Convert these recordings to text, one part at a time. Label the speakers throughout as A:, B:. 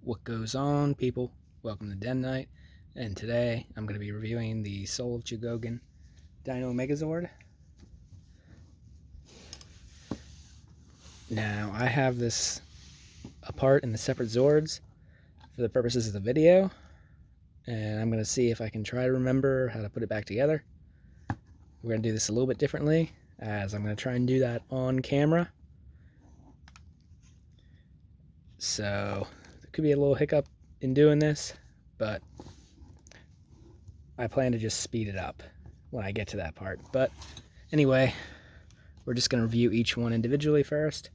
A: What goes on, people? Welcome to Den Night, and today I'm going to be reviewing the Soul of Chogokin Dino Megazord. Now, I have this apart in the separate Zords for the purposes of the video, and I'm going to see if I can try to remember how to put it back together. We're going to do this a little bit differently, as I'm going to try and do that on camera. So, there could be a little hiccup in doing this, but I plan to just speed it up when I get to that part. But anyway, we're just going to review each one individually first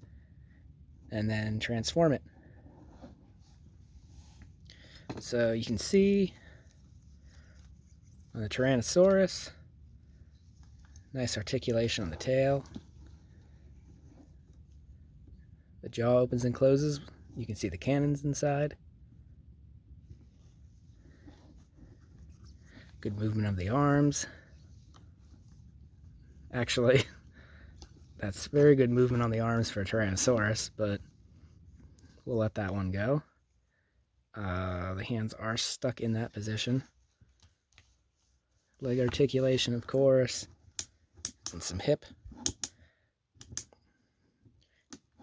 A: and then transform it. So you can see on the Tyrannosaurus, nice articulation on the tail. The jaw opens and closes. You can see the cannons inside. Good movement of the arms. Actually, that's very good movement on the arms for a Tyrannosaurus, but we'll let that one go. The hands are stuck in that position. Leg articulation, of course, and some hip.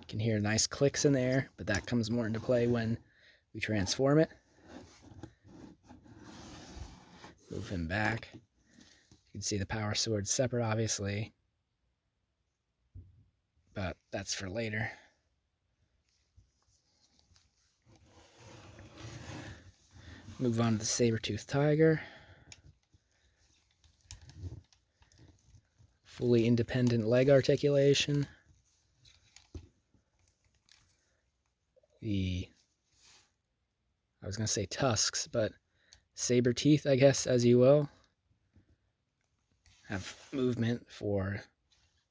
A: You can hear nice clicks in there, but that comes more into play when we transform it. Move him back. You can see the power sword separate, obviously, but that's for later. Move on to the saber-toothed tiger. Fully independent leg articulation. I was going to say tusks, but saber teeth, I guess, as you will, have movement for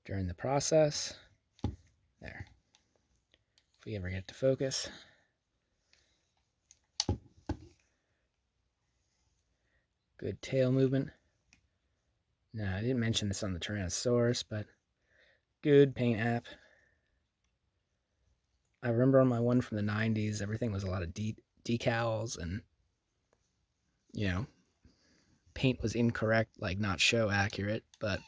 A: during the process. There. If we ever get to focus. Good tail movement. Now, I didn't mention this on the Tyrannosaurus, but good paint app. I remember on my one from the 90s, everything was a lot of decals and, you know, paint was incorrect, like not show accurate, but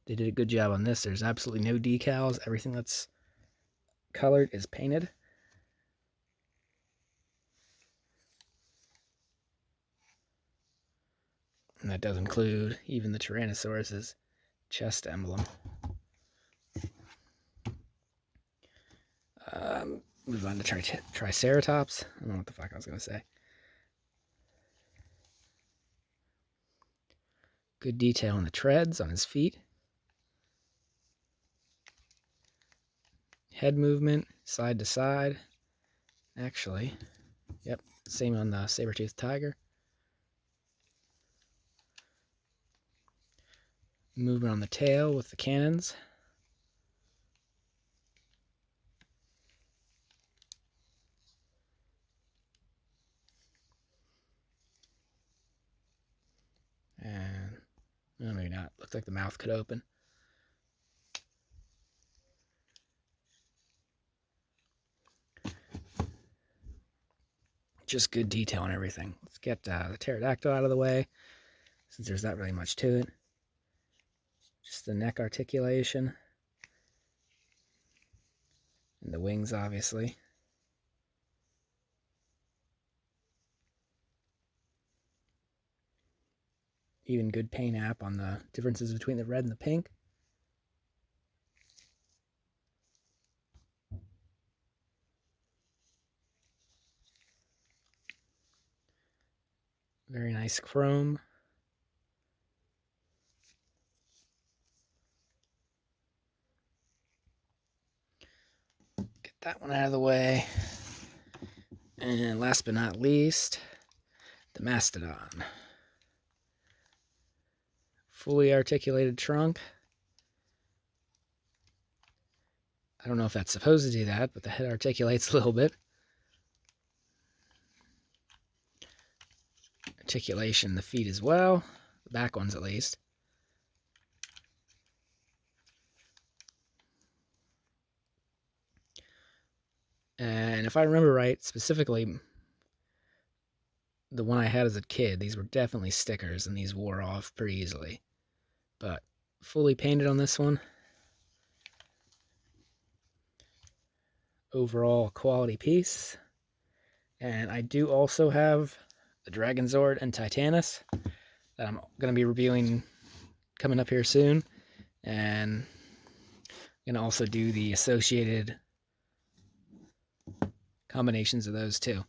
A: they did a good job on this. There's absolutely no decals. Everything that's colored is painted. And that does include even the Tyrannosaurus's chest emblem. Move on to Triceratops. I don't know what the fuck I was going to say. Good detail on the treads on his feet. Head movement, side to side. Actually, yep, same on the saber-toothed tiger. Movement on the tail with the cannons. And, well, maybe not. Looks like the mouth could open. Just good detail on everything. Let's get the pterodactyl out of the way, since there's not really much to it. Just the neck articulation. And the wings, obviously. Even good paint app on the differences between the red and the pink. Very nice chrome. Get that one out of the way. And last but not least, the mastodon. Fully articulated trunk. I don't know if that's supposed to do that, but the head articulates a little bit. Articulation in the feet as well. The back ones at least. And if I remember right, specifically the one I had as a kid, these were definitely stickers and these wore off pretty easily. But fully painted on this one. Overall quality piece. And I do also have the Dragonzord and Titanus that I'm going to be reviewing coming up here soon. And I'm going to also do the associated combinations of those too.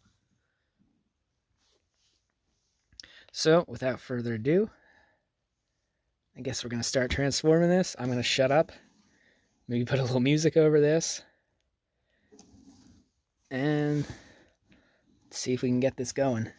A: So without further ado, I guess we're going to start transforming this. I'm going to shut up, maybe put a little music over this, and see if we can get this going.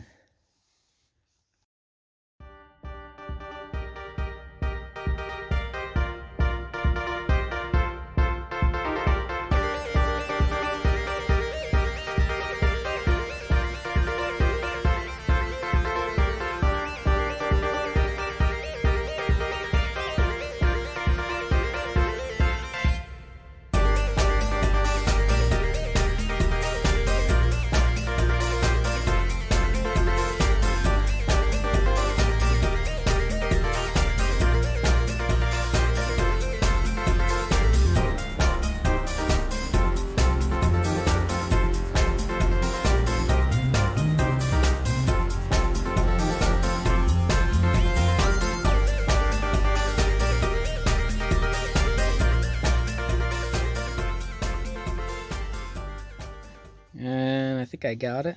A: And I think I got it.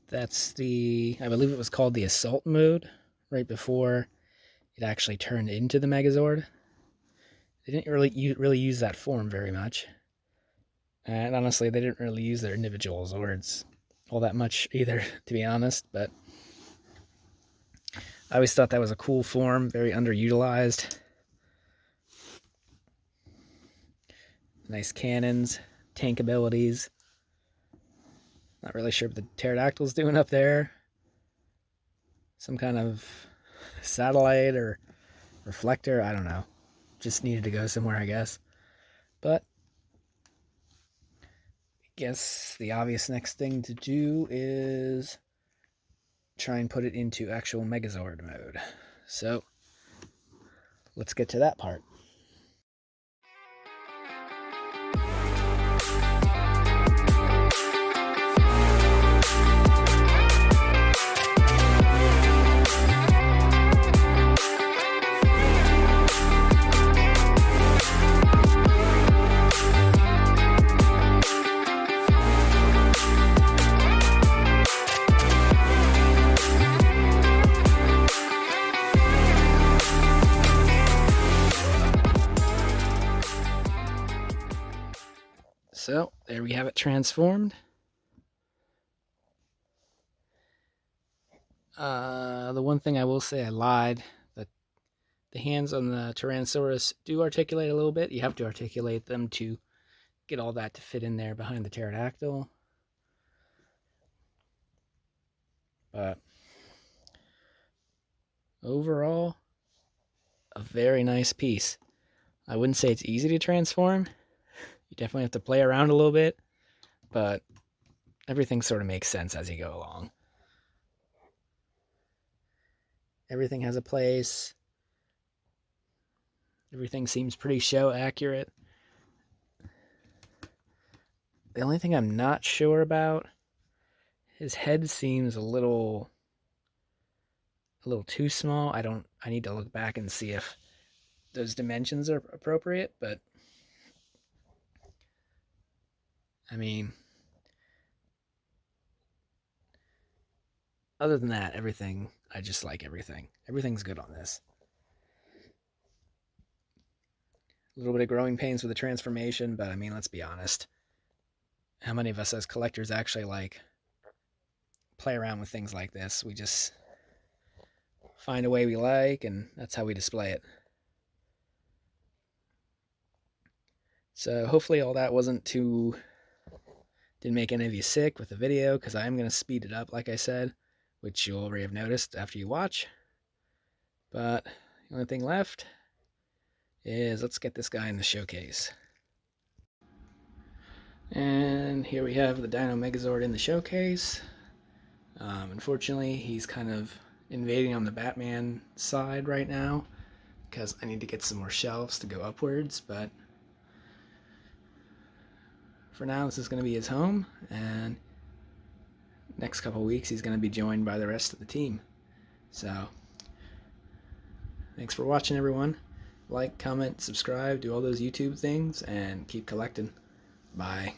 A: That's I believe it was called the Assault mode, right before it actually turned into the Megazord. They didn't really use that form very much. And honestly, they didn't really use their individual Zords all that much either, to be honest. But I always thought that was a cool form, very underutilized. Nice cannons, tank abilities. Not really sure what the pterodactyl's doing up there. Some kind of satellite or reflector, I don't know. Just needed to go somewhere, I guess. But I guess the obvious next thing to do is try and put it into actual Megazord mode. So let's get to that part. So there we have it transformed. The one thing I will say, I lied. That the hands on the Tyrannosaurus do articulate a little bit. You have to articulate them to get all that to fit in there behind the pterodactyl. But overall, a very nice piece. I wouldn't say it's easy to transform. You definitely have to play around a little bit, but everything sort of makes sense as you go along. Everything has a place. Everything seems pretty show accurate. The only thing I'm not sure about, his head seems a little too small. I need to look back and see if those dimensions are appropriate, but I mean, other than that, everything, I just like everything. Everything's good on this. A little bit of growing pains with the transformation, but I mean, let's be honest. How many of us as collectors actually like play around with things like this? We just find a way we like, and that's how we display it. So hopefully all that didn't make any of you sick with the video, because I am going to speed it up, like I said, which you'll already have noticed after you watch. But the only thing left is let's get this guy in the showcase. And here we have the Dino Megazord in the showcase. Unfortunately, he's kind of invading on the Batman side right now because I need to get some more shelves to go upwards, but for now this is going to be his home, and next couple weeks he's going to be joined by the rest of the team. So thanks for watching, everyone. Like, comment, subscribe, do all those YouTube things, and keep collecting. Bye.